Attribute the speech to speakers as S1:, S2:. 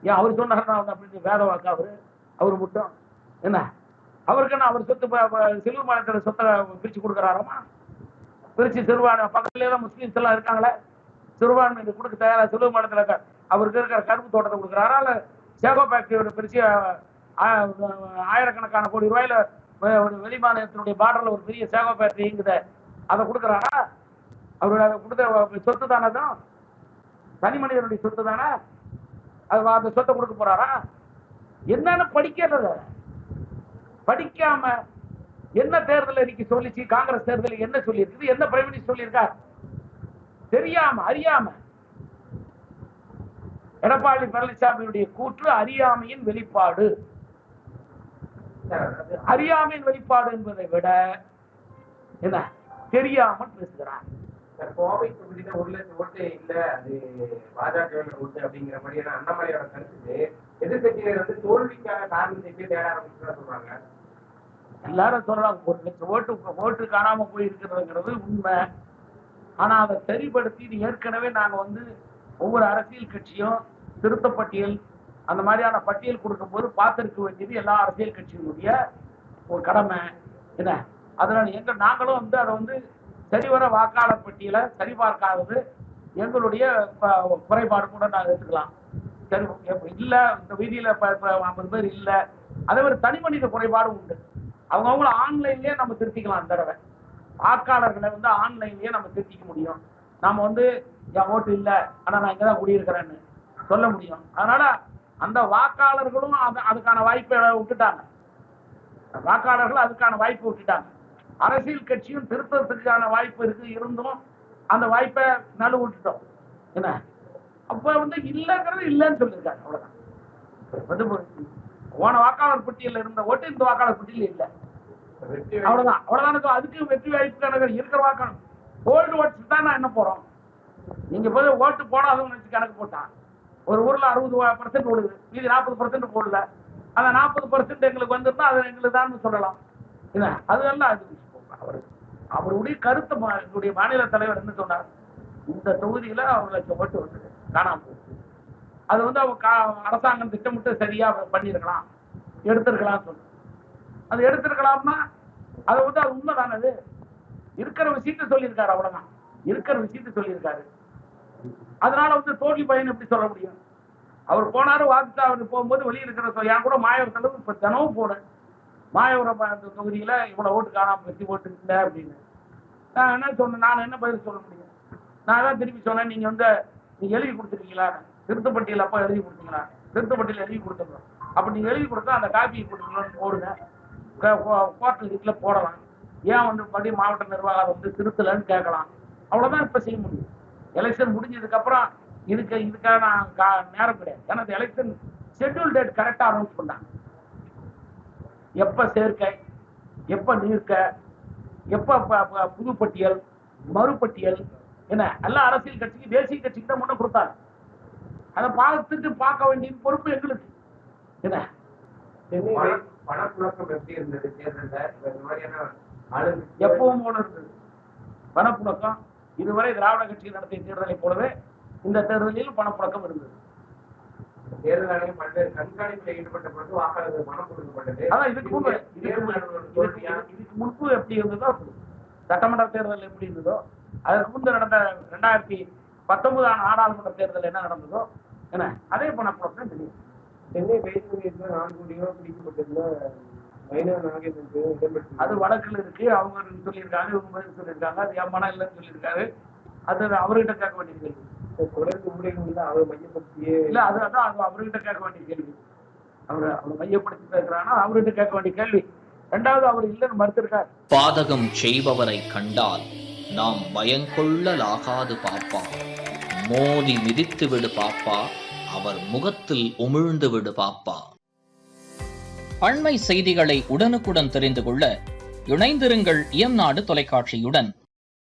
S1: ஏன் அவர் சொன்னார் அப்படின்னு வேத வாக்கு அவரு மட்டும் என்ன அவருக்கு என்ன அவர் சொத்து சிலுவை மாநிலத்தில் சொத்தை பிரிச்சு கொடுக்குறாராமா? பிரிச்சு சிறுபான்மை பக்கத்துல தான் முஸ்லீம்ஸ் எல்லாம் இருக்காங்களே, சிறுபான்மை கொடுக்க தயாரா சிலுவை மாநிலத்தில் அவருக்கு இருக்கிற கரும்பு தோட்டத்தை கொடுக்குறாரா? இல்ல சேகோ ஃபேக்டரியோட பிரிச்சு ஆயிரக்கணக்கான கோடி ரூபாயில ஒரு வெளி மாநிலத்தினுடைய பார்டர்ல ஒரு பெரிய சேகோ ஃபேக்டரி இங்குத அதை கொடுக்குறாரா? அவரோட கொடுத்த சொத்து தானே தான், தனி மனிதனுடைய சொத்து தானே, அது அந்த சொத்தை கொடுக்க போறாரா? என்னன்னு படிக்கிறது, படிக்காம என்ன தேர்தல் இன்னைக்கு சொல்லிச்சு, காங்கிரஸ் தேர்தல் என்ன சொல்லி இருக்குது, என்ன பிரைம் மினிஸ்டர் சொல்லியிருக்கார் தெரியாம அறியாம. எடப்பாடி பழனிசாமியுடைய கூற்று அறியாமையின் வெளிப்பாடு. அறியாமையின் வெளிப்பாடு என்பதை விட என்ன தெரியாமல் பேசுகிறார்.
S2: கோவை தொகுதியில 1 லட்சம் ஓட்டு இல்ல, அது பாஜக ஓட்டு அப்படிங்கிற மாதிரியான அண்ணாமலையோட கருத்து எதிர்கட்சியினர் வந்து தோல்விக்கான காரணத்தை தேட ஆரம்பிச்சு சொல்றாங்க.
S1: எல்லாரும் சொல்றாங்க 1 லட்சம் ஓட்டு காணாம போய் இருக்கிறதுங்கிறது உண்மை. ஆனா அதை சரிப்படுத்தி ஏற்கனவே நாங்க வந்து ஒவ்வொரு அரசியல் கட்சியும் திருத்த பட்டியல் அந்த மாதிரியான பட்டியல் கொடுக்கும் போது பார்த்திருக்க வேண்டியது எல்லா அரசியல் கட்சியினுடைய ஒரு கடமை என்ன. அதனால நாங்களும் வந்து அதை வந்து சரிவர வாக்காளர் பட்டியலை சரிபார்க்காதது எங்களுடைய குறைபாடு கூட நாங்கள் எடுத்துக்கலாம். சரி இல்ல, இந்த வீதியில 50 பேர் இல்ல, அதே மாதிரி தனி மனித குறைபாடு உண்டு. அவங்கவுங்கள ஆன்லைன்லயே நம்ம திருத்திக்கலாம். அந்த தடவை வாக்காளர்களை வந்து ஆன்லைன்லயே நம்ம திருத்திக்க முடியும். நாம வந்து என் ஓட்டு இல்ல ஆனா நான் இங்கதான் குடியிருக்கிறேன்னு சொல்ல முடியும். அதனால அந்த வாக்காளர்களும் அதுக்கான வாய்ப்பை விட்டுட்டாங்க. வாக்காளர்கள் அதுக்கான வாய்ப்பு விட்டுட்டாங்க. அரசியல் கட்சியும் திருத்தத்துக்கான வாய்ப்பு இருந்தும் அந்த வாய்ப்பை நழு விட்டுட்டோம் என்ன. அப்ப வந்து இல்லங்கிறது இல்லைன்னு சொல்லியிருக்காங்க. அவ்வளவுதான். போன வாக்காளர் பட்டியலில் இருந்த ஓட்டு இந்த வாக்காளர் பட்டியலில் இல்லை. அவ்வளவுதான் அவ்வளவுதான். அதுக்கு வெற்றி வாய்ப்பு கணக்கு இருக்கிற வாக்காளர் ஓல்டு ஓட்ஸ் தான் நான் என்ன போறோம். நீங்க போய் ஓட்டு போடாதவங்க வச்சு கணக்கு போட்டான் ஒரு ஊர்ல 60% ஓடுது, மீதி 40% போடல. அந்த 40% எங்களுக்கு வந்திருந்தா அது எங்களுக்கு தான் சொல்லலாம் என்ன. அதெல்லாம் அது அவருடைய கருத்து. எங்களுடைய மாநில தலைவர் என்ன சொன்னார், இந்த தொகுதியில 1 லட்சம் ஓட்டு வந்து காணாம போச்சு. அது வந்து அவங்க அரசாங்கம் திட்டமிட்டு சரியா பண்ணிருக்கலாம், எடுத்திருக்கலாம் சொல்லு. அது எடுத்திருக்கலாம்னா அதை வந்து அது உண்மைதானே. அது இருக்கிற விஷயத்த சொல்லியிருக்காரு. அவ்வளவுதான், இருக்கிற விஷயத்த சொல்லியிருக்காரு. அதனால வந்து தோல்வி பையன் எப்படி சொல்ல முடியும். அவர் போனாரு வாக்கு அவர் போகும்போது வெளியே இருக்கிற என் கூட மாயவர் தலைவர் இப்ப தினமும் போனேன். மாயவரம் தொகுதியில இவ்வளவு ஓட்டு காணாம வெற்றி ஓட்டு இல்லை அப்படின்னு நான் என்ன சொன்னேன். நான் என்ன பதில் சொல்ல முடியும். நான் தான் திருப்பி சொன்னேன், நீங்க வந்து நீங்க எழுதி கொடுத்துருக்கீங்களா, திருத்தப்பட்டியல் அப்ப எழுதி கொடுத்தீங்களா, திருத்தப்பட்டியல் எழுதி கொடுத்துருக்கோம். அப்ப நீங்க எழுதி கொடுத்தா அந்த காப்பியை கொடுத்தீங்கன்னு போடுங்க, கோர்ட்டில் வீட்டுல போடலாம். ஏன் வந்து படி மாவட்ட நிர்வாகம் வந்து திருத்தலன்னு கேட்கலாம். அவ்வளவுதான் இப்ப செய்ய முடியும். எலெக்ஷன் முடிஞ்சதுக்கு அப்புறம் இதுக்காக நான் நேரம் கிடையாது. ஏன்னா எலெக்ஷன் ஷெட்யூல் டேட் கரெக்டா அனௌன்ஸ் பண்ணாங்க. எப்ப சேர்க்கை, எப்ப நீர்க்க, எப்ப புதுப்பட்டியல், மறுபட்டியல் என்ன எல்லா அரசியல் கட்சிக்கு தேசிய கட்சிக்கு தான் முன்ன கொடுத்தாங்க. அதை பார்க்க வேண்டிய பொறுப்பு எங்களுக்கு என்ன.
S2: பணப்புழக்கம் எப்படி இருந்தது தேர்தலில்?
S1: எப்பவும் போல இருந்தது பணப்புழக்கம். இதுவரை திராவிட கட்சி நடத்திய தேர்தலை போலவே இந்த தேர்தலில் பணப்புழக்கம் இருந்தது.
S2: தேர்தல் ஆணையம் பல்வேறு கண்காணிப்பில் ஈடுபட்ட பொழுது வாக்காளர்கள் பணம் கொடுக்கப்பட்டது.
S1: அதான் இதுக்கு முன்பு எப்படி இருந்ததோ, சட்டமன்ற தேர்தல் எப்படி இருந்ததோ, அதற்கு முன்பு நடந்த 2019 நாடாளுமன்ற தேர்தல் என்ன நடந்ததோ என்ன அதே பணப்புழக்கம் தெரியும்.
S2: சென்னை பேசுவதற்கு 4 கோடி ரூபாய் பிடிக்கப்பட்டதுல
S1: அது வழக்கில் இருக்கு. அவங்க சொல்லியிருக்காங்க, இவங்க பதில் சொல்லியிருக்காங்க. அது என் மனம் இல்லைன்னு சொல்லியிருக்காரு. அது அவர்கிட்ட கேட்க வேண்டிய கேள்வி.
S2: அவர் மையப்படுத்தியே
S1: இல்ல, அதுதான் அவர்கிட்ட கேட்க வேண்டிய கேள்வி. அவர் மையப்படுத்தி பேசுறாங்கன்னா அவர்கிட்ட கேட்க வேண்டிய கேள்வி. 2வது அவர் இல்லைன்னு மறுத்திருக்கார்.
S3: பாதகம் செய்பவரை கண்டால் நாம் பயங்கொள்ளலாகாது பாப்பா, மோதி மிதித்து விடு பாப்பா, அவர் முகத்தில் உமிழ்ந்து விடு பாப்பா. அண்மை செய்திகளை உடனுக்குடன் தெரிந்து கொள்ள இணைந்திருங்கள் இயம்நாடு தொலைக்காட்சியுடன்.